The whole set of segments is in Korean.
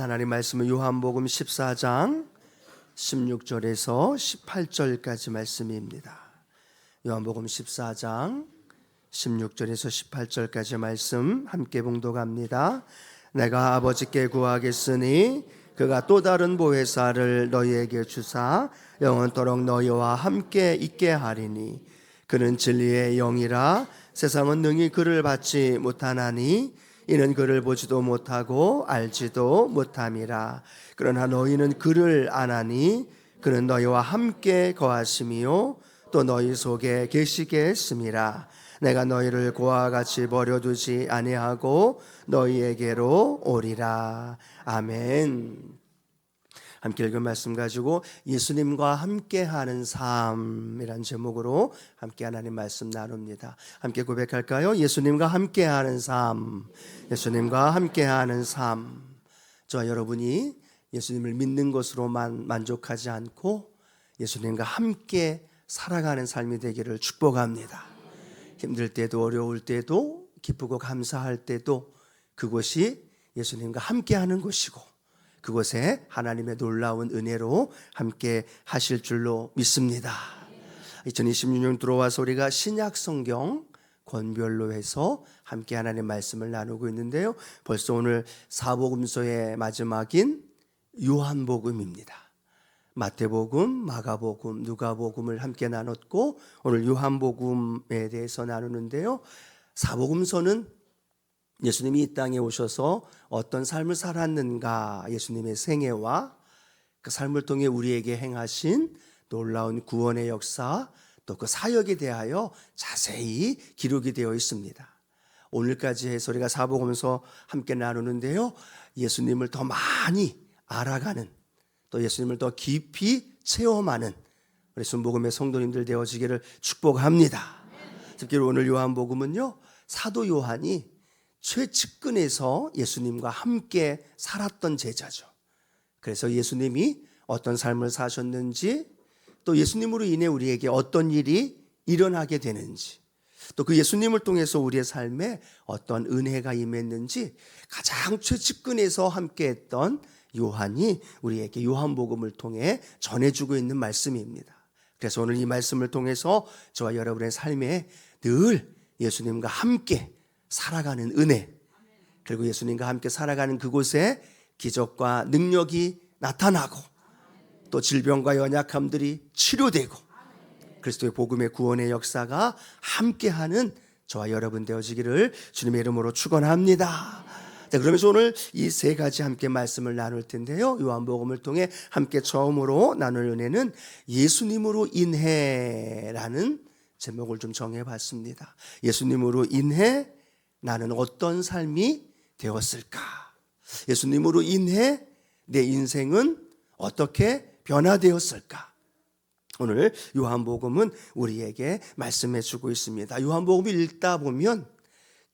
하나님 말씀은 요한복음 14장 16절에서 18절까지 말씀입니다. 요한복음 14장 16절에서 18절까지 말씀 함께 봉독합니다. 내가 아버지께 구하겠으니 그가 또 다른 보혜사를 너희에게 주사 영원토록 너희와 함께 있게 하리니 그는 진리의 영이라 세상은 능히 그를 받지 못하나니 이는 그를 보지도 못하고 알지도 못함이라. 그러나 너희는 그를 아나니 그는 너희와 함께 거하심이요 또 너희 속에 계시게 했음이라. 내가 너희를 고와 같이 버려두지 아니하고 너희에게로 오리라. 아멘. 함께 읽은 말씀 가지고 예수님과 함께하는 삶이란 제목으로 함께 하나님 말씀 나눕니다. 함께 고백할까요? 예수님과 함께하는 삶, 예수님과 함께하는 삶. 저와 여러분이 예수님을 믿는 것으로만 만족하지 않고 예수님과 함께 살아가는 삶이 되기를 축복합니다. 힘들 때도 어려울 때도 기쁘고 감사할 때도 그곳이 예수님과 함께하는 곳이고 그곳에 하나님의 놀라운 은혜로 함께 하실 줄로 믿습니다. 2026년 들어와서 우리가 신약 성경 권별로 해서 함께 하나님의 말씀을 나누고 있는데요. 벌써 오늘 사복음서의 마지막인 요한복음입니다. 마태복음, 마가복음, 누가복음을 함께 나눴고 오늘 요한복음에 대해서 나누는데요. 사복음서는 예수님이 이 땅에 오셔서 어떤 삶을 살았는가, 예수님의 생애와 그 삶을 통해 우리에게 행하신 놀라운 구원의 역사, 또 그 사역에 대하여 자세히 기록이 되어 있습니다. 오늘까지 해서 우리가 사복음서 함께 나누는데요, 예수님을 더 많이 알아가는, 또 예수님을 더 깊이 체험하는 우리 순복음의 성도님들 되어지기를 축복합니다. 특히 오늘 요한복음은요, 사도 요한이 최측근에서 예수님과 함께 살았던 제자죠. 그래서 예수님이 어떤 삶을 사셨는지, 또 예수님으로 인해 우리에게 어떤 일이 일어나게 되는지, 또 그 예수님을 통해서 우리의 삶에 어떤 은혜가 임했는지 가장 최측근에서 함께했던 요한이 우리에게 요한복음을 통해 전해주고 있는 말씀입니다. 그래서 오늘 이 말씀을 통해서 저와 여러분의 삶에 늘 예수님과 함께 살아가는 은혜, 그리고 예수님과 함께 살아가는 그곳에 기적과 능력이 나타나고 또 질병과 연약함들이 치료되고 그리스도의 복음의 구원의 역사가 함께하는 저와 여러분 되어지기를 주님의 이름으로 축원합니다. 자, 그러면서 오늘 이 세 가지 함께 말씀을 나눌 텐데요. 요한복음을 통해 함께 처음으로 나눌 은혜는 예수님으로 인해라는 제목을 좀 정해봤습니다. 예수님으로 인해 나는 어떤 삶이 되었을까? 예수님으로 인해 내 인생은 어떻게 변화되었을까? 오늘 요한복음은 우리에게 말씀해 주고 있습니다. 요한복음을 읽다 보면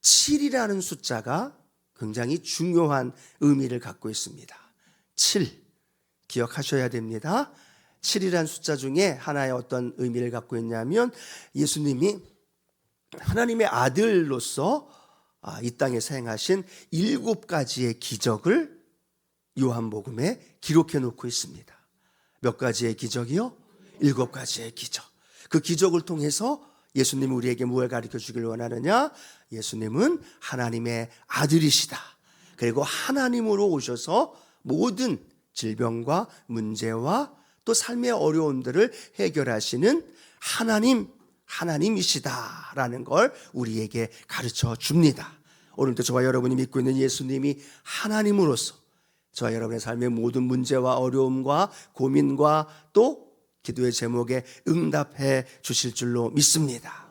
7이라는 숫자가 굉장히 중요한 의미를 갖고 있습니다. 7, 기억하셔야 됩니다. 7이라는 숫자 중에 하나의 어떤 의미를 갖고 있냐면 예수님이 하나님의 아들로서 이 땅에서 행하신 7가지의 기적을 요한복음에 기록해 놓고 있습니다. 몇 가지의 기적이요? 7가지의 기적. 그 기적을 통해서 예수님이 우리에게 무엇을 가르쳐 주길 원하느냐? 예수님은 하나님의 아들이시다. 그리고 하나님으로 오셔서 모든 질병과 문제와 또 삶의 어려움들을 해결하시는 하나님이시다라는 걸 우리에게 가르쳐 줍니다. 오늘도 저와 여러분이 믿고 있는 예수님이 하나님으로서 저와 여러분의 삶의 모든 문제와 어려움과 고민과 또 기도의 제목에 응답해 주실 줄로 믿습니다.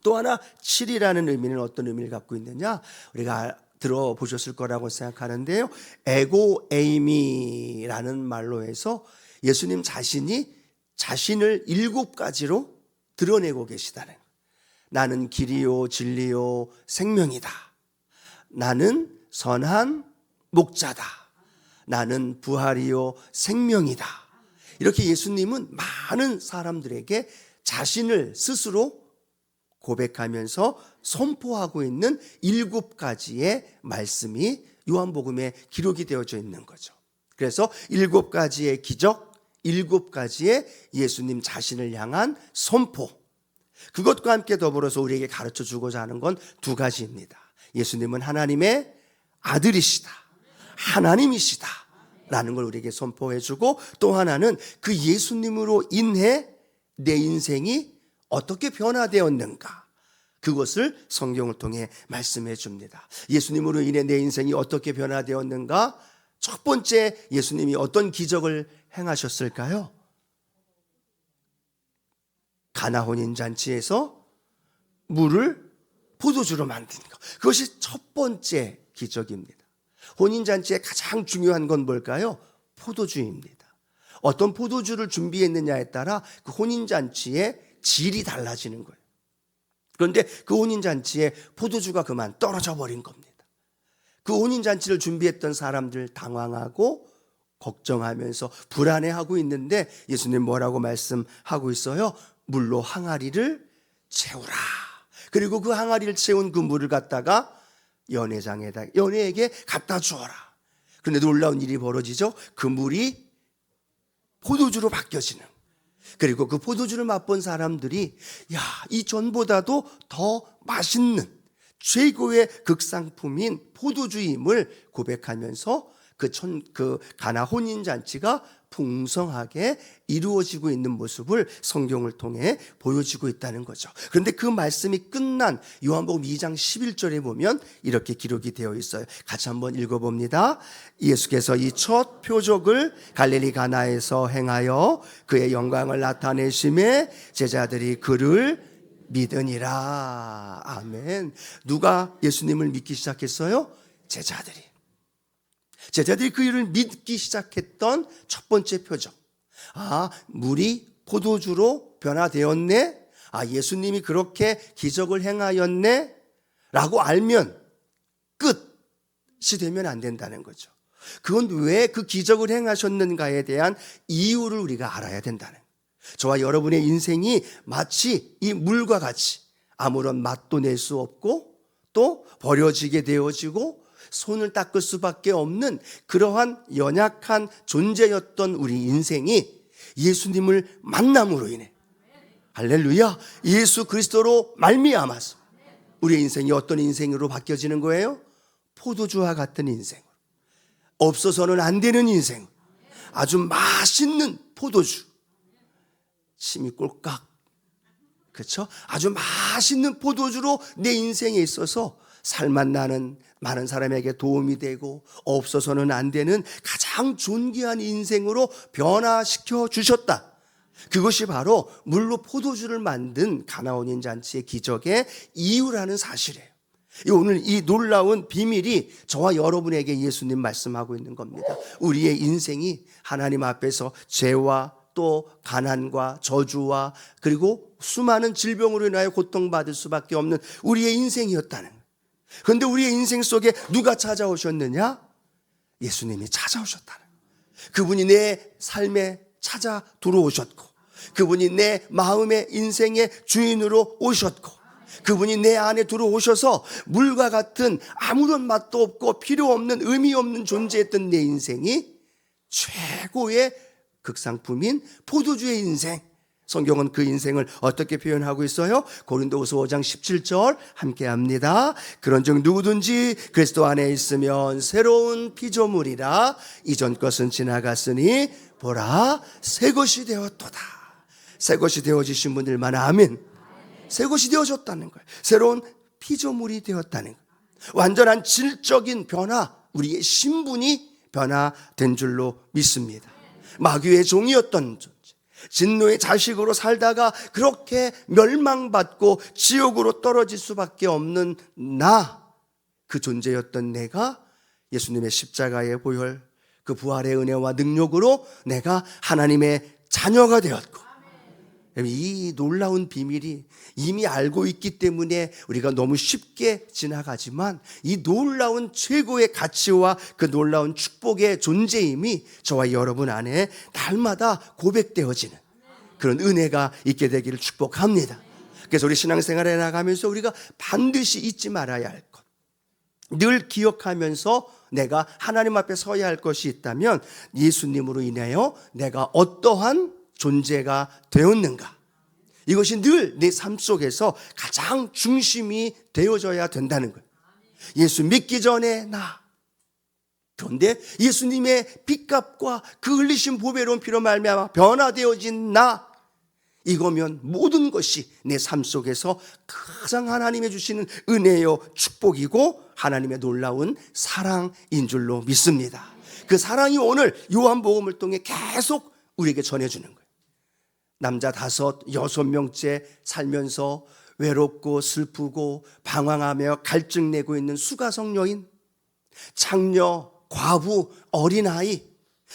또 하나 7이라는 의미는 어떤 의미를 갖고 있느냐? 우리가 들어보셨을 거라고 생각하는데요, 에고에이미라는 말로 해서 예수님 자신이 자신을 7가지로 드러내고 계시다는, 나는 길이요 진리요 생명이다, 나는 선한 목자다, 나는 부활이요 생명이다. 이렇게 예수님은 많은 사람들에게 자신을 스스로 고백하면서 선포하고 있는 7가지의 말씀이 요한복음에 기록이 되어져 있는 거죠. 그래서 7가지의 기적, 7가지의 예수님 자신을 향한 선포, 그것과 함께 더불어서 우리에게 가르쳐 주고자 하는 건 2가지입니다. 예수님은 하나님의 아들이시다, 하나님이시다 라는 걸 우리에게 선포해 주고, 또 하나는 그 예수님으로 인해 내 인생이 어떻게 변화되었는가, 그것을 성경을 통해 말씀해 줍니다. 예수님으로 인해 내 인생이 어떻게 변화되었는가? 첫 번째, 예수님이 어떤 기적을 행하셨을까요? 가나 혼인잔치에서 물을 포도주로 만드는 것, 그것이 첫 번째 기적입니다. 혼인잔치의 가장 중요한 건 뭘까요? 포도주입니다. 어떤 포도주를 준비했느냐에 따라 그 혼인잔치의 질이 달라지는 거예요. 그런데 그 혼인잔치에 포도주가 그만 떨어져 버린 겁니다. 그 혼인잔치를 준비했던 사람들 당황하고 걱정하면서 불안해하고 있는데, 예수님 뭐라고 말씀하고 있어요? 물로 항아리를 채우라. 그리고 그 항아리를 채운 그 물을 갖다가 연회에게 갖다 주어라. 그런데 놀라운 일이 벌어지죠. 그 물이 포도주로 바뀌어지는, 그리고 그 포도주를 맛본 사람들이 이 전보다도 더 맛있는 최고의 극상품인 포도주임을 고백하면서 그 가나 혼인잔치가 풍성하게 이루어지고 있는 모습을 성경을 통해 보여주고 있다는 거죠. 그런데 그 말씀이 끝난 요한복음 2장 11절에 보면 이렇게 기록이 되어 있어요. 같이 한번 읽어봅니다. 예수께서 이 첫 표적을 갈릴리 가나에서 행하여 그의 영광을 나타내심에 제자들이 그를 믿으니라. 아멘. 누가 예수님을 믿기 시작했어요? 제자들이 그 일을 믿기 시작했던 첫 번째 표적. 물이 포도주로 변화되었네. 예수님이 그렇게 기적을 행하였네 라고 알면 끝이 되면 안 된다는 거죠. 그건 왜 그 기적을 행하셨는가에 대한 이유를 우리가 알아야 된다는 거예요. 저와 여러분의 인생이 마치 이 물과 같이 아무런 맛도 낼 수 없고 또 버려지게 되어지고 손을 닦을 수밖에 없는 그러한 연약한 존재였던 우리 인생이 예수님을 만남으로 인해, 할렐루야, 예수 그리스도로 말미암아서 우리의 인생이 어떤 인생으로 바뀌어지는 거예요? 포도주와 같은 인생, 없어서는 안 되는 인생, 아주 맛있는 포도주, 침이 꼴깍, 그렇죠? 아주 맛있는 포도주로 내 인생에 있어서 살맛 나는, 많은 사람에게 도움이 되고 없어서는 안 되는 가장 존귀한 인생으로 변화시켜 주셨다. 그것이 바로 물로 포도주를 만든 가나 혼인잔치의 기적의 이유라는 사실이에요. 오늘 이 놀라운 비밀이 저와 여러분에게 예수님 말씀하고 있는 겁니다. 우리의 인생이 하나님 앞에서 죄와 또 가난과 저주와 그리고 수많은 질병으로 인하여 고통받을 수밖에 없는 우리의 인생이었다는 거예요. 그런데 우리의 인생 속에 누가 찾아오셨느냐? 예수님이 찾아오셨다는 거예요. 그분이 내 삶에 찾아 들어오셨고, 그분이 내 마음의 인생의 주인으로 오셨고, 그분이 내 안에 들어오셔서 물과 같은 아무런 맛도 없고 필요 없는 의미 없는 존재였던 내 인생이 최고의 극상품인 포도주의 인생, 성경은 그 인생을 어떻게 표현하고 있어요? 고린도후서 5장 17절 함께 합니다. 그런즉 누구든지 그리스도 안에 있으면 새로운 피조물이라, 이전 것은 지나갔으니 보라 새 것이 되었도다. 새 것이 되어지신 분들만 아멘. 새 것이 되어졌다는 거예요. 새로운 피조물이 되었다는 거예요. 완전한 질적인 변화, 우리의 신분이 변화된 줄로 믿습니다. 마귀의 종이었던 존재, 진노의 자식으로 살다가 그렇게 멸망받고 지옥으로 떨어질 수밖에 없는 그 존재였던 내가 예수님의 십자가의 보혈, 그 부활의 은혜와 능력으로 내가 하나님의 자녀가 되었고, 이 놀라운 비밀이 이미 알고 있기 때문에 우리가 너무 쉽게 지나가지만, 이 놀라운 최고의 가치와 그 놀라운 축복의 존재임이 저와 여러분 안에 날마다 고백되어지는 그런 은혜가 있게 되기를 축복합니다. 그래서 우리 신앙생활에 나가면서 우리가 반드시 잊지 말아야 할 것, 늘 기억하면서 내가 하나님 앞에 서야 할 것이 있다면 예수님으로 인하여 내가 어떠한 존재가 되었는가, 이것이 늘 내 삶 속에서 가장 중심이 되어져야 된다는 거예요. 예수 믿기 전에 나, 그런데 예수님의 핏값과 그 흘리신 보배로운 피로 말미암아 변화되어진 나, 이거면 모든 것이 내 삶 속에서 가장 하나님의 주시는 은혜요 축복이고 하나님의 놀라운 사랑인 줄로 믿습니다. 그 사랑이 오늘 요한복음을 통해 계속 우리에게 전해주는 거예요. 남자 5, 6명째 살면서 외롭고 슬프고 방황하며 갈증 내고 있는 수가성 여인, 장녀, 과부, 어린아이,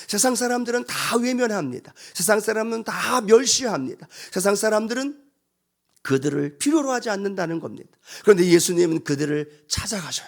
세상 사람들은 다 외면합니다. 세상 사람은 다 멸시합니다. 세상 사람들은 그들을 필요로 하지 않는다는 겁니다. 그런데 예수님은 그들을 찾아가셔요.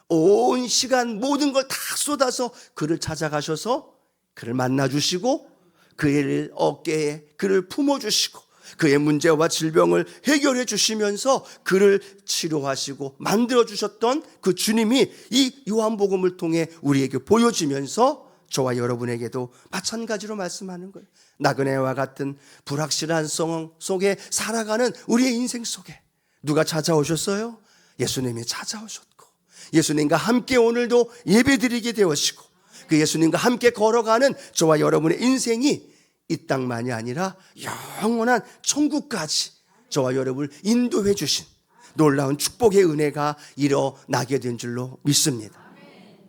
온 시간 모든 걸 다 쏟아서 그를 찾아가셔서 그를 만나주시고 그의 어깨에 그를 품어주시고 그의 문제와 질병을 해결해 주시면서 그를 치료하시고 만들어주셨던 그 주님이 이 요한복음을 통해 우리에게 보여지면서 저와 여러분에게도 마찬가지로 말씀하는 거예요. 나그네와 같은 불확실한 상황 속에 살아가는 우리의 인생 속에 누가 찾아오셨어요? 예수님이 찾아오셨고 예수님과 함께 오늘도 예배드리게 되었시고 그 예수님과 함께 걸어가는 저와 여러분의 인생이 이 땅만이 아니라 영원한 천국까지 저와 여러분을 인도해 주신 놀라운 축복의 은혜가 일어나게 된 줄로 믿습니다.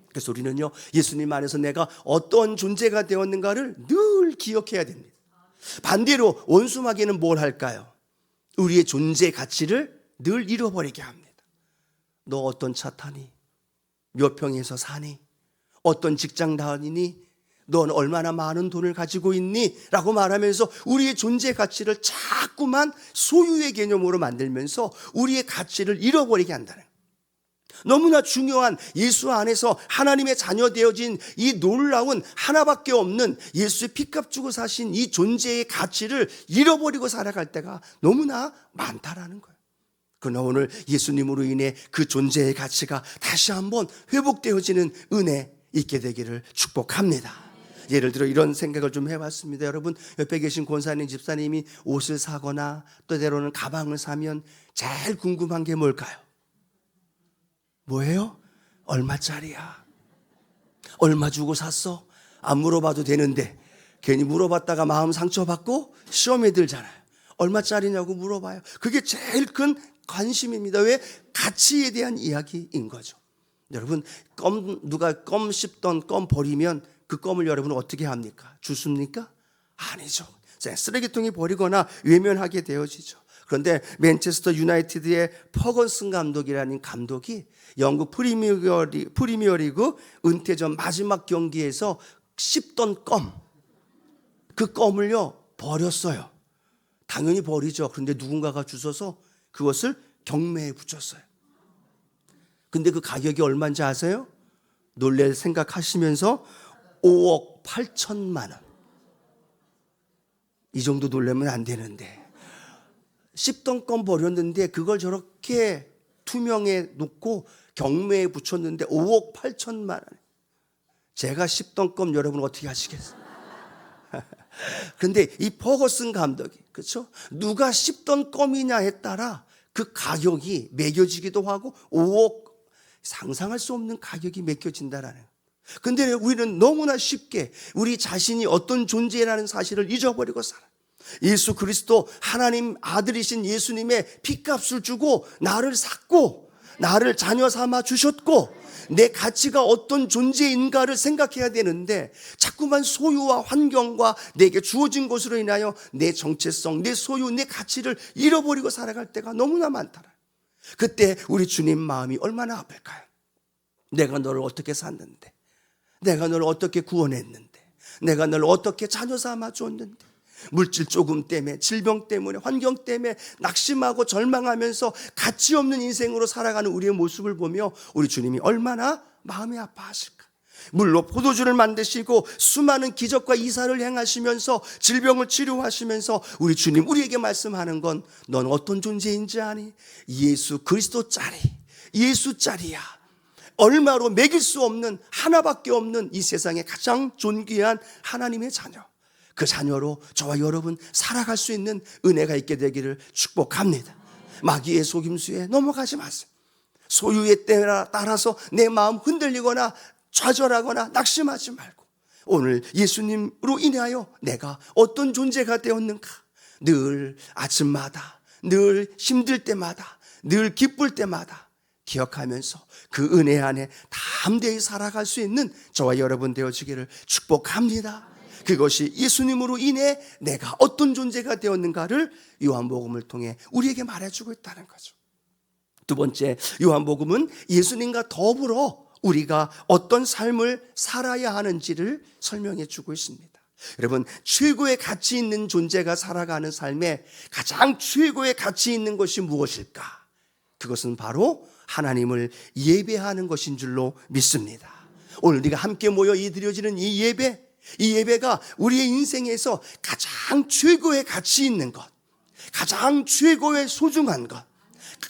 그래서 우리는요, 예수님 안에서 내가 어떤 존재가 되었는가를 늘 기억해야 됩니다. 반대로 원수마귀는 뭘 할까요? 우리의 존재 가치를 늘 잃어버리게 합니다. 너 어떤 차 타니? 몇 평에서 사니? 어떤 직장 다니니? 넌 얼마나 많은 돈을 가지고 있니? 라고 말하면서 우리의 존재 가치를 자꾸만 소유의 개념으로 만들면서 우리의 가치를 잃어버리게 한다는 거예요. 너무나 중요한 예수 안에서 하나님의 자녀 되어진 이 놀라운 하나밖에 없는 예수의 피값 주고 사신 이 존재의 가치를 잃어버리고 살아갈 때가 너무나 많다라는 거예요. 그러나 오늘 예수님으로 인해 그 존재의 가치가 다시 한번 회복되어지는 은혜 있게 되기를 축복합니다. 예를 들어 이런 생각을 좀 해봤습니다. 여러분, 옆에 계신 권사님, 집사님이 옷을 사거나 또 때로는 가방을 사면 제일 궁금한 게 뭘까요? 뭐예요? 얼마짜리야? 얼마 주고 샀어? 안 물어봐도 되는데 괜히 물어봤다가 마음 상처받고 시험에 들잖아요. 얼마짜리냐고 물어봐요. 그게 제일 큰 관심입니다. 왜? 가치에 대한 이야기인 거죠. 여러분, 누가 껌 씹던 껌 버리면 그 껌을 여러분은 어떻게 합니까? 주습니까? 아니죠. 쓰레기통에 버리거나 외면하게 되어지죠. 그런데 맨체스터 유나이티드의 퍼거슨 감독이라는 감독이 영국 프리미어리그 은퇴 전 마지막 경기에서 씹던 껌, 그 껌을요 버렸어요. 당연히 버리죠. 그런데 누군가가 주워서 그것을 경매에 붙였어요. 근데 그 가격이 얼마인지 아세요? 놀랄 생각하시면서 5억 8천만 원. 이 정도 놀라면 안 되는데 씹던 껌 버렸는데 그걸 저렇게 투명에 놓고 경매에 붙였는데 5억 8천만 원. 제가 씹던 껌 여러분 어떻게 하시겠어요? 그런데 이 퍼거슨 감독이, 그렇죠? 누가 씹던 껌이냐에 따라 그 가격이 매겨지기도 하고 5억, 상상할 수 없는 가격이 매겨진다라는. 근데 우리는 너무나 쉽게 우리 자신이 어떤 존재라는 사실을 잊어버리고 살아요. 예수 그리스도 하나님 아들이신 예수님의 핏값을 주고 나를 샀고 나를 자녀 삼아 주셨고 내 가치가 어떤 존재인가를 생각해야 되는데 자꾸만 소유와 환경과 내게 주어진 것으로 인하여 내 정체성, 내 소유, 내 가치를 잃어버리고 살아갈 때가 너무나 많더라. 그때 우리 주님 마음이 얼마나 아플까요? 내가 너를 어떻게 샀는데, 내가 너를 어떻게 구원했는데, 내가 너를 어떻게 자녀 삼아 줬는데, 물질 조금 때문에, 질병 때문에, 환경 때문에 낙심하고 절망하면서 가치 없는 인생으로 살아가는 우리의 모습을 보며 우리 주님이 얼마나 마음이 아파하실까. 물로 포도주를 만드시고 수많은 기적과 이사를 행하시면서 질병을 치료하시면서 우리 주님 우리에게 말씀하는 건 넌 어떤 존재인지 아니? 예수 그리스도짜리, 예수짜리야. 얼마로 매길 수 없는 하나밖에 없는 이 세상에 가장 존귀한 하나님의 자녀, 그 자녀로 저와 여러분 살아갈 수 있는 은혜가 있게 되기를 축복합니다. 마귀의 속임수에 넘어가지 마세요. 소유의 때에 따라서 내 마음 흔들리거나 좌절하거나 낙심하지 말고, 오늘 예수님으로 인하여 내가 어떤 존재가 되었는가, 늘 아침마다, 늘 힘들 때마다, 늘 기쁠 때마다 기억하면서 그 은혜 안에 담대히 살아갈 수 있는 저와 여러분 되어지기를 축복합니다. 그것이 예수님으로 인해 내가 어떤 존재가 되었는가를 요한복음을 통해 우리에게 말해주고 있다는 거죠. 두 번째, 요한복음은 예수님과 더불어 우리가 어떤 삶을 살아야 하는지를 설명해 주고 있습니다. 여러분, 최고의 가치 있는 존재가 살아가는 삶에 가장 최고의 가치 있는 것이 무엇일까? 그것은 바로 하나님을 예배하는 것인 줄로 믿습니다. 오늘 우리가 함께 모여 드려지는 이 예배가 우리의 인생에서 가장 최고의 가치 있는 것, 가장 최고의 소중한 것,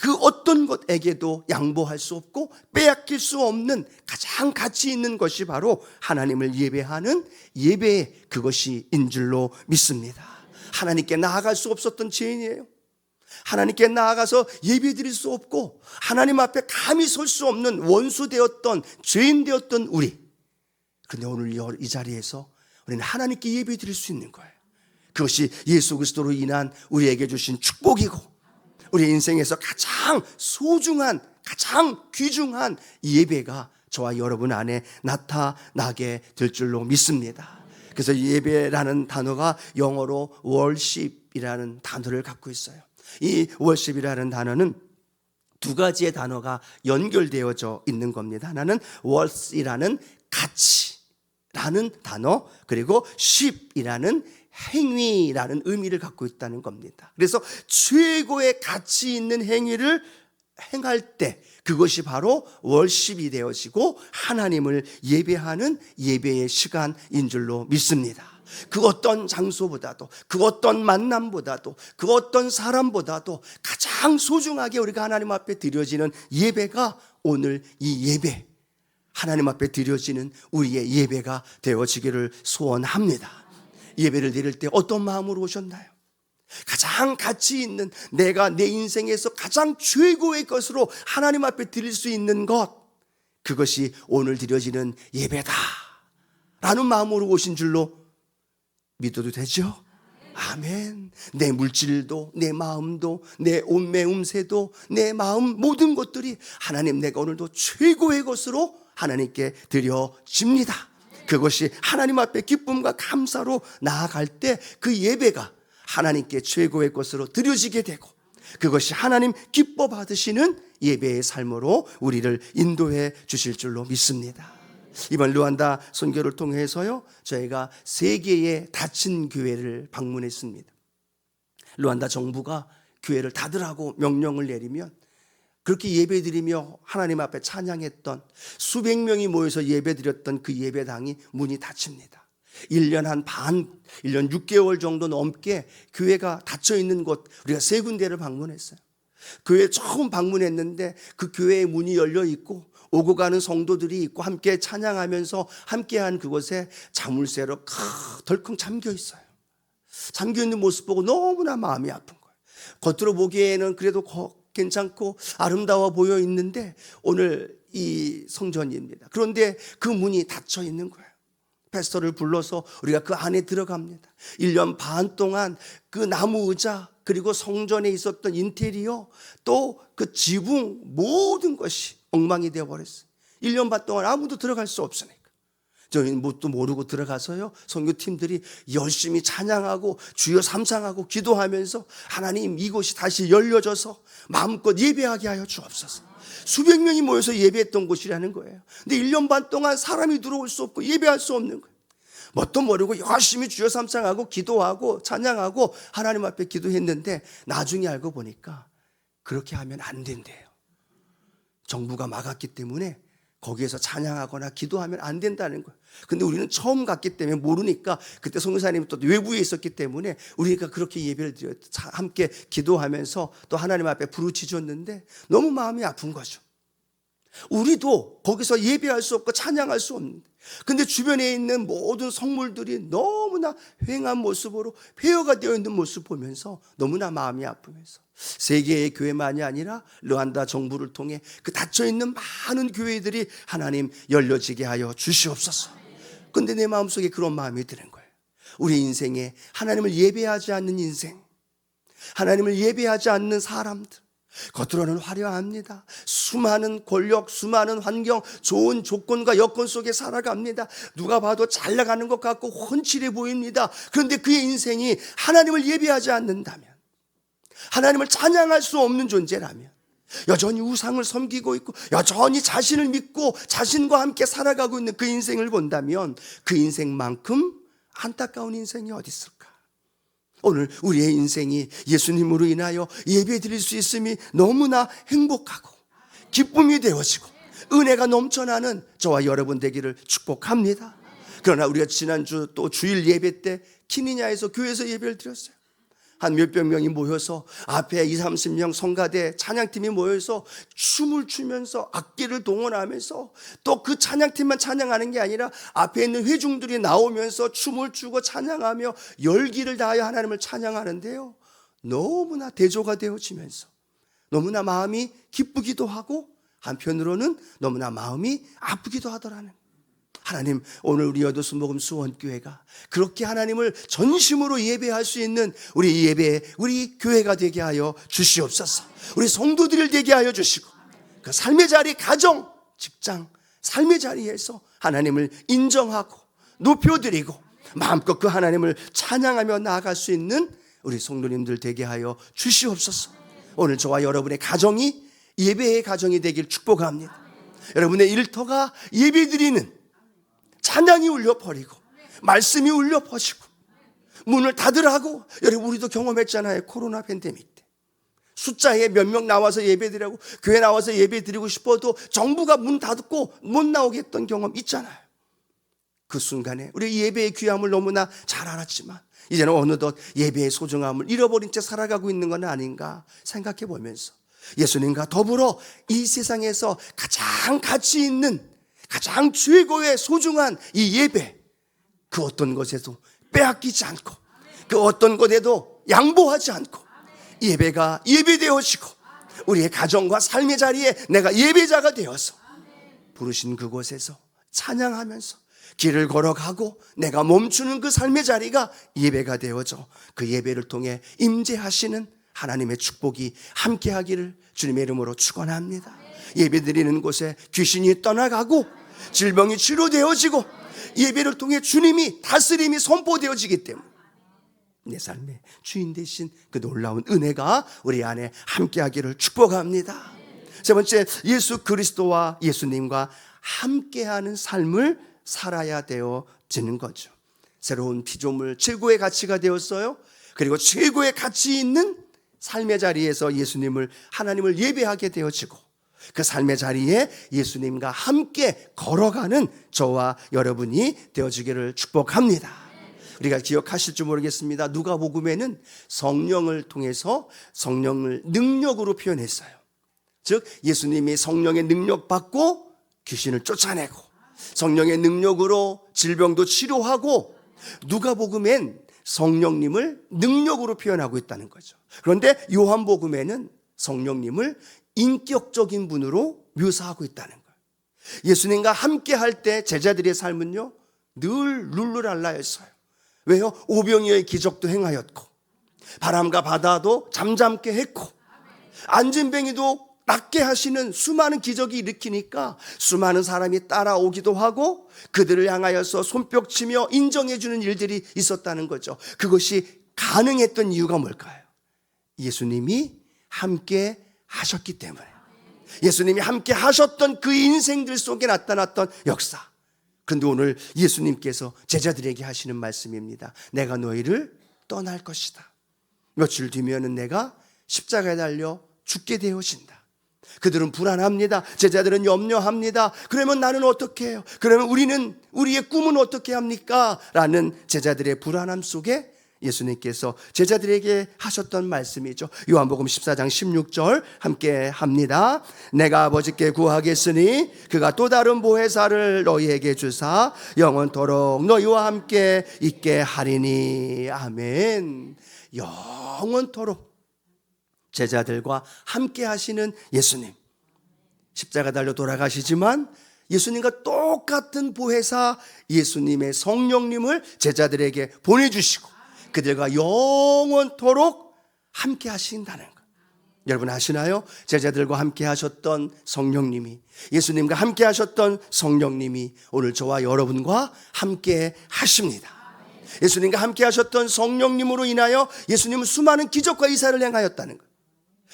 그 어떤 것에게도 양보할 수 없고 빼앗길 수 없는 가장 가치 있는 것이 바로 하나님을 예배하는 예배의 그것이인 줄로 믿습니다. 하나님께 나아갈 수 없었던 죄인이에요. 하나님께 나아가서 예배드릴 수 없고 하나님 앞에 감히 설 수 없는 원수 되었던, 죄인 되었던 우리. 그런데 오늘 이 자리에서 우리는 하나님께 예배드릴 수 있는 거예요. 그것이 예수 그리스도로 인한 우리에게 주신 축복이고, 우리 인생에서 가장 소중한, 가장 귀중한 예배가 저와 여러분 안에 나타나게 될 줄로 믿습니다. 그래서 예배라는 단어가 영어로 worship이라는 단어를 갖고 있어요. 이 worship이라는 단어는 두 가지의 단어가 연결되어져 있는 겁니다. 하나는 worth이라는 가치라는 단어, 그리고 ship이라는 행위라는 의미를 갖고 있다는 겁니다. 그래서 최고의 가치 있는 행위를 행할 때 그것이 바로 월십이 되어지고 하나님을 예배하는 예배의 시간인 줄로 믿습니다. 그 어떤 장소보다도, 그 어떤 만남보다도, 그 어떤 사람보다도 가장 소중하게 우리가 하나님 앞에 드려지는 예배가 오늘 이 예배, 하나님 앞에 드려지는 우리의 예배가 되어지기를 소원합니다. 예배를 드릴 때 어떤 마음으로 오셨나요? 가장 가치 있는, 내가 내 인생에서 가장 최고의 것으로 하나님 앞에 드릴 수 있는 것, 그것이 오늘 드려지는 예배다 라는 마음으로 오신 줄로 믿어도 되죠? 아멘. 내 물질도, 내 마음도, 내 온매음새도, 내 마음 모든 것들이 하나님, 내가 오늘도 최고의 것으로 하나님께 드려집니다. 그것이 하나님 앞에 기쁨과 감사로 나아갈 때 그 예배가 하나님께 최고의 것으로 드려지게 되고, 그것이 하나님 기뻐 받으시는 예배의 삶으로 우리를 인도해 주실 줄로 믿습니다. 이번 르완다 선교를 통해서요, 저희가 3개의 닫힌 교회를 방문했습니다. 르완다 정부가 교회를 닫으라고 명령을 내리면 그렇게 예배드리며 하나님 앞에 찬양했던 수백 명이 모여서 예배드렸던 그 예배당이 문이 닫힙니다. 1년 6개월 정도 넘게 교회가 닫혀 있는 곳, 우리가 3군데를 방문했어요. 교회 처음 방문했는데 그 교회의 문이 열려 있고 오고 가는 성도들이 있고 함께 찬양하면서 함께한 그곳에 자물쇠로 덜컹 잠겨 있어요. 잠겨 있는 모습 보고 너무나 마음이 아픈 거예요. 겉으로 보기에는 그래도 괜찮고 아름다워 보여 있는데 오늘 이 성전입니다. 그런데 그 문이 닫혀 있는 거예요. 패스터를 불러서 우리가 그 안에 들어갑니다. 1년 반 동안 그 나무 의자, 그리고 성전에 있었던 인테리어, 또 그 지붕 모든 것이 엉망이 되어버렸어요. 1년 반 동안 아무도 들어갈 수 없으니까 저희는 뭣도 모르고 들어가서요, 선교팀들이 열심히 찬양하고 주여 삼창하고 기도하면서 하나님, 이곳이 다시 열려져서 마음껏 예배하게 하여 주옵소서. 수백 명이 모여서 예배했던 곳이라는 거예요. 근데 1년 반 동안 사람이 들어올 수 없고 예배할 수 없는 거예요. 뭣도 모르고 열심히 주여 삼창하고 기도하고 찬양하고 하나님 앞에 기도했는데 나중에 알고 보니까 그렇게 하면 안 된대요. 정부가 막았기 때문에 거기에서 찬양하거나 기도하면 안 된다는 거예요. 근데 우리는 처음 갔기 때문에 모르니까, 그때 선교사님이 또 외부에 있었기 때문에 우리가 그렇게 예배를 드려 함께 기도하면서 또 하나님 앞에 부르짖었는데 너무 마음이 아픈 거죠. 우리도 거기서 예배할 수 없고 찬양할 수 없는데, 근데 주변에 있는 모든 성물들이 너무나 휑한 모습으로 폐허가 되어 있는 모습을 보면서 너무나 마음이 아프면서 세계의 교회만이 아니라 르완다 정부를 통해 그 닫혀있는 많은 교회들이 하나님 열려지게 하여 주시옵소서. 근데 내 마음속에 그런 마음이 드는 거예요. 우리 인생에 하나님을 예배하지 않는 인생, 하나님을 예배하지 않는 사람들, 겉으로는 화려합니다. 수많은 권력, 수많은 환경, 좋은 조건과 여건 속에 살아갑니다. 누가 봐도 잘 나가는 것 같고 훤칠해 보입니다. 그런데 그의 인생이 하나님을 예배하지 않는다면, 하나님을 찬양할 수 없는 존재라면, 여전히 우상을 섬기고 있고 여전히 자신을 믿고 자신과 함께 살아가고 있는 그 인생을 본다면 그 인생만큼 안타까운 인생이 어디 있을까? 오늘 우리의 인생이 예수님으로 인하여 예배드릴 수 있음이 너무나 행복하고 기쁨이 되어지고 은혜가 넘쳐나는 저와 여러분 되기를 축복합니다. 그러나 우리가 지난주 또 주일 예배 때 키니냐에서 교회에서 예배를 드렸어요. 한 몇백 명이 모여서 앞에 20, 30명 성가대 찬양팀이 모여서 춤을 추면서 악기를 동원하면서 또 그 찬양팀만 찬양하는 게 아니라 앞에 있는 회중들이 나오면서 춤을 추고 찬양하며 열기를 다하여 하나님을 찬양하는데요, 너무나 대조가 되어지면서 너무나 마음이 기쁘기도 하고 한편으로는 너무나 마음이 아프기도 하더라는. 하나님, 오늘 우리 여도수목음 수원교회가 그렇게 하나님을 전심으로 예배할 수 있는 우리 예배, 우리 교회가 되게 하여 주시옵소서. 우리 성도들을 되게 하여 주시고 그 삶의 자리, 가정, 직장, 삶의 자리에서 하나님을 인정하고 높여드리고 마음껏 그 하나님을 찬양하며 나아갈 수 있는 우리 성도님들 되게 하여 주시옵소서. 오늘 저와 여러분의 가정이 예배의 가정이 되길 축복합니다. 여러분의 일터가 예배드리는 찬양이 울려 퍼지고 말씀이 울려 퍼지고 문을 닫으라고, 여러분 우리도 경험했잖아요. 코로나 팬데믹 때 숫자에 몇 명 나와서 예배드리고 교회 나와서 예배드리고 싶어도 정부가 문 닫고 못 나오게 했던 경험 있잖아요. 그 순간에 우리 예배의 귀함을 너무나 잘 알았지만 이제는 어느덧 예배의 소중함을 잃어버린 채 살아가고 있는 건 아닌가 생각해 보면서 예수님과 더불어 이 세상에서 가장 가치 있는, 가장 최고의 소중한 이 예배, 그 어떤 것에도 빼앗기지 않고 그 어떤 것에도 양보하지 않고 예배가 예배되어지고 우리의 가정과 삶의 자리에 내가 예배자가 되어서 부르신 그곳에서 찬양하면서 길을 걸어가고 내가 멈추는 그 삶의 자리가 예배가 되어져 그 예배를 통해 임재하시는 하나님의 축복이 함께하기를 주님의 이름으로 축원합니다. 예배드리는 곳에 귀신이 떠나가고 질병이 치료되어지고 예배를 통해 주님이 다스림이 선포되어지기 때문에 내 삶의 주인 되신 그 놀라운 은혜가 우리 안에 함께하기를 축복합니다. 세 번째, 예수 그리스도와 예수님과 함께하는 삶을 살아야 되어지는 거죠. 새로운 피조물, 최고의 가치가 되었어요. 그리고 최고의 가치 있는 삶의 자리에서 예수님을, 하나님을 예배하게 되어지고 그 삶의 자리에 예수님과 함께 걸어가는 저와 여러분이 되어지기를 축복합니다. 우리가 기억하실지 모르겠습니다. 누가복음에는 성령을 통해서 성령을 능력으로 표현했어요. 즉 예수님이 성령의 능력 받고 귀신을 쫓아내고 성령의 능력으로 질병도 치료하고 누가복음엔 성령님을 능력으로 표현하고 있다는 거죠. 그런데 요한복음에는 성령님을 인격적인 분으로 묘사하고 있다는 거예요. 예수님과 함께 할 때 제자들의 삶은요 늘 룰루랄라였어요. 왜요? 오병이어의 기적도 행하였고 바람과 바다도 잠잠게 했고 안진뱅이도 낫게 하시는 수많은 기적이 일으키니까 수많은 사람이 따라오기도 하고 그들을 향하여서 손뼉치며 인정해주는 일들이 있었다는 거죠. 그것이 가능했던 이유가 뭘까요? 예수님이 함께 하셨기 때문에, 예수님이 함께 하셨던 그 인생들 속에 나타났던 역사. 그런데 오늘 예수님께서 제자들에게 하시는 말씀입니다. 내가 너희를 떠날 것이다. 며칠 뒤면은 내가 십자가에 달려 죽게 되어진다. 그들은 불안합니다. 제자들은 염려합니다. 그러면 나는 어떻게 해요? 그러면 우리의 꿈은 어떻게 합니까? 라는 제자들의 불안함 속에 예수님께서 제자들에게 하셨던 말씀이죠. 요한복음 14장 16절 함께 합니다. 내가 아버지께 구하겠으니 그가 또 다른 보혜사를 너희에게 주사 영원토록 너희와 함께 있게 하리니. 아멘. 영원토록 제자들과 함께 하시는 예수님, 십자가 달려 돌아가시지만 예수님과 똑같은 보혜사 예수님의 성령님을 제자들에게 보내주시고 그들과 영원토록 함께 하신다는 것. 여러분 아시나요? 제자들과 함께 하셨던 성령님이, 예수님과 함께 하셨던 성령님이 오늘 저와 여러분과 함께 하십니다. 예수님과 함께 하셨던 성령님으로 인하여 예수님은 수많은 기적과 이사를 행하였다는 것.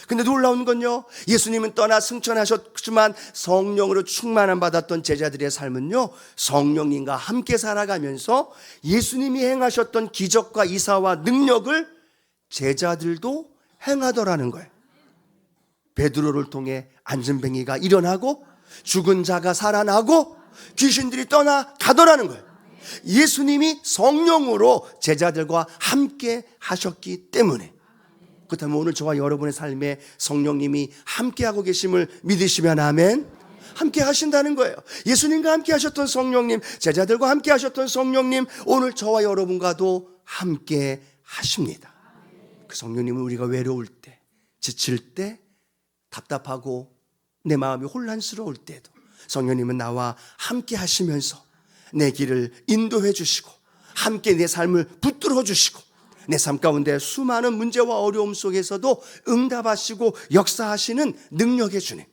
근데 놀라운 건요, 예수님은 떠나 승천하셨지만 성령으로 충만함 받았던 제자들의 삶은요, 성령님과 함께 살아가면서 예수님이 행하셨던 기적과 이사와 능력을 제자들도 행하더라는 거예요. 베드로를 통해 안진뱅이가 일어나고 죽은 자가 살아나고 귀신들이 떠나가더라는 거예요. 예수님이 성령으로 제자들과 함께 하셨기 때문에. 그렇다면 오늘 저와 여러분의 삶에 성령님이 함께하고 계심을 믿으시면 아멘. 함께 하신다는 거예요. 예수님과 함께 하셨던 성령님, 제자들과 함께 하셨던 성령님, 오늘 저와 여러분과도 함께 하십니다. 그 성령님은 우리가 외로울 때, 지칠 때, 답답하고 내 마음이 혼란스러울 때도 성령님은 나와 함께 하시면서 내 길을 인도해 주시고 함께 내 삶을 붙들어 주시고 내 삶 가운데 수많은 문제와 어려움 속에서도 응답하시고 역사하시는 능력의 주님,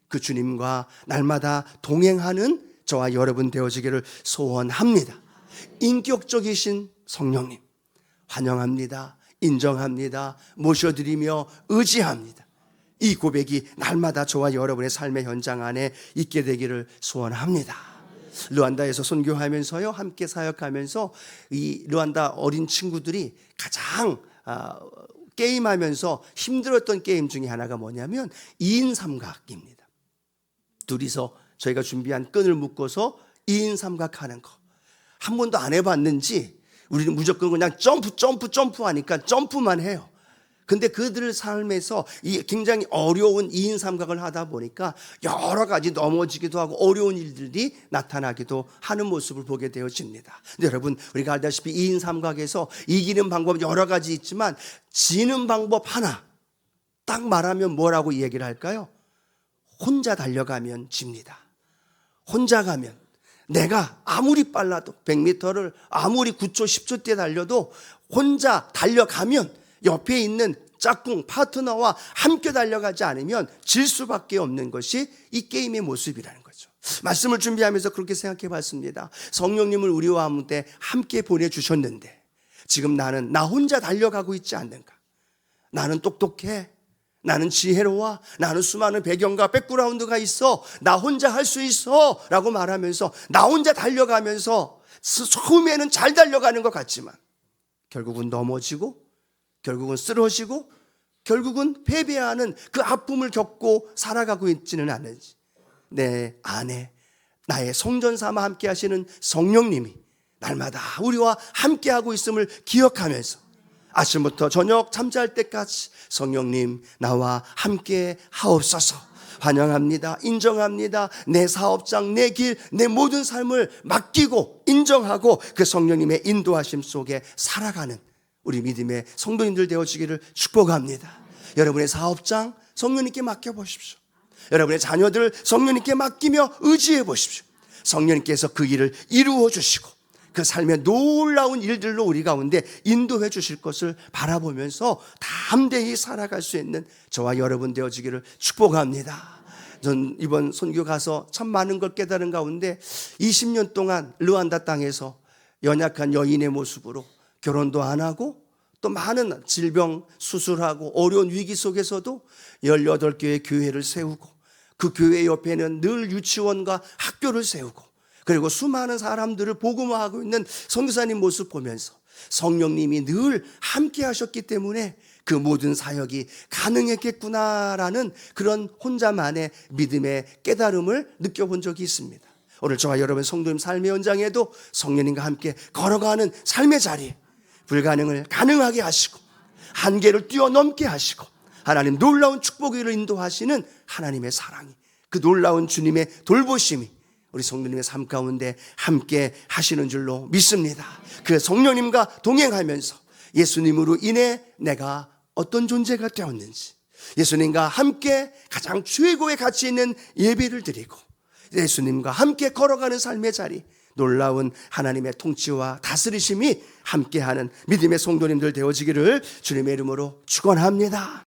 그 주님과 날마다 동행하는 저와 여러분 되어지기를 소원합니다. 인격적이신 성령님 환영합니다. 인정합니다. 모셔드리며 의지합니다. 이 고백이 날마다 저와 여러분의 삶의 현장 안에 있게 되기를 소원합니다. 르완다에서 선교하면서요, 함께 사역하면서 이 르완다 어린 친구들이 가장 게임하면서 힘들었던 게임 중에 하나가 뭐냐면 2인 삼각입니다. 둘이서 저희가 준비한 끈을 묶어서 2인 삼각 하는 거. 한 번도 안 해봤는지 우리는 무조건 그냥 점프 하니까 점프만 해요. 근데 그들의 삶에서 이 굉장히 어려운 2인 삼각을 하다 보니까 여러 가지 넘어지기도 하고 어려운 일들이 나타나기도 하는 모습을 보게 되어집니다. 근데 여러분, 우리가 알다시피 2인 삼각에서 이기는 방법은 여러 가지 있지만 지는 방법 하나 딱 말하면 뭐라고 얘기를 할까요? 혼자 달려가면 집니다. 혼자 가면 내가 아무리 빨라도 100m를 아무리 9초 10초 때 달려도 혼자 달려가면 옆에 있는 짝꿍 파트너와 함께 달려가지 않으면 질 수밖에 없는 것이 이 게임의 모습이라는 거죠. 말씀을 준비하면서 그렇게 생각해 봤습니다. 성령님을 우리와 함께 보내주셨는데 지금 나는 나 혼자 달려가고 있지 않는가? 나는 똑똑해, 나는 지혜로워, 나는 수많은 배경과 백그라운드가 있어, 나 혼자 할 수 있어 라고 말하면서 나 혼자 달려가면서 처음에는 잘 달려가는 것 같지만 결국은 넘어지고 결국은 쓰러지고 결국은 패배하는 그 아픔을 겪고 살아가고 있지는 않은지, 내 안에 나의 성전 삼아 함께 하시는 성령님이 날마다 우리와 함께하고 있음을 기억하면서 아침부터 저녁 잠잘 때까지 성령님 나와 함께 하옵소서. 환영합니다. 인정합니다. 내 사업장, 내 길, 내 모든 삶을 맡기고 인정하고 그 성령님의 인도하심 속에 살아가는 우리 믿음의 성도님들 되어지기를 축복합니다. 여러분의 사업장 성령님께 맡겨보십시오. 여러분의 자녀들 성령님께 맡기며 의지해 보십시오. 성령님께서 그 일을 이루어 주시고 그 삶의 놀라운 일들로 우리 가운데 인도해 주실 것을 바라보면서 담대히 살아갈 수 있는 저와 여러분 되어지기를 축복합니다. 전 이번 선교 가서 참 많은 걸 깨달은 가운데 20년 동안 르완다 땅에서 연약한 여인의 모습으로 결혼도 안 하고 또 많은 질병 수술하고 어려운 위기 속에서도 18개의 교회를 세우고 그 교회 옆에는 늘 유치원과 학교를 세우고 그리고 수많은 사람들을 복음화하고 있는 선교사님 모습 보면서 성령님이 늘 함께 하셨기 때문에 그 모든 사역이 가능했겠구나라는 그런 혼자만의 믿음의 깨달음을 느껴본 적이 있습니다. 오늘 저와 여러분 성도님 삶의 현장에도 성령님과 함께 걸어가는 삶의 자리에 불가능을 가능하게 하시고 한계를 뛰어넘게 하시고 하나님 놀라운 축복을 인도하시는 하나님의 사랑이, 그 놀라운 주님의 돌보심이 우리 성도님의 삶 가운데 함께 하시는 줄로 믿습니다. 그 성령님과 동행하면서 예수님으로 인해 내가 어떤 존재가 되었는지, 예수님과 함께 가장 최고의 가치 있는 예배를 드리고 예수님과 함께 걸어가는 삶의 자리, 놀라운 하나님의 통치와 다스리심이 함께하는 믿음의 성도님들 되어지기를 주님의 이름으로 축원합니다.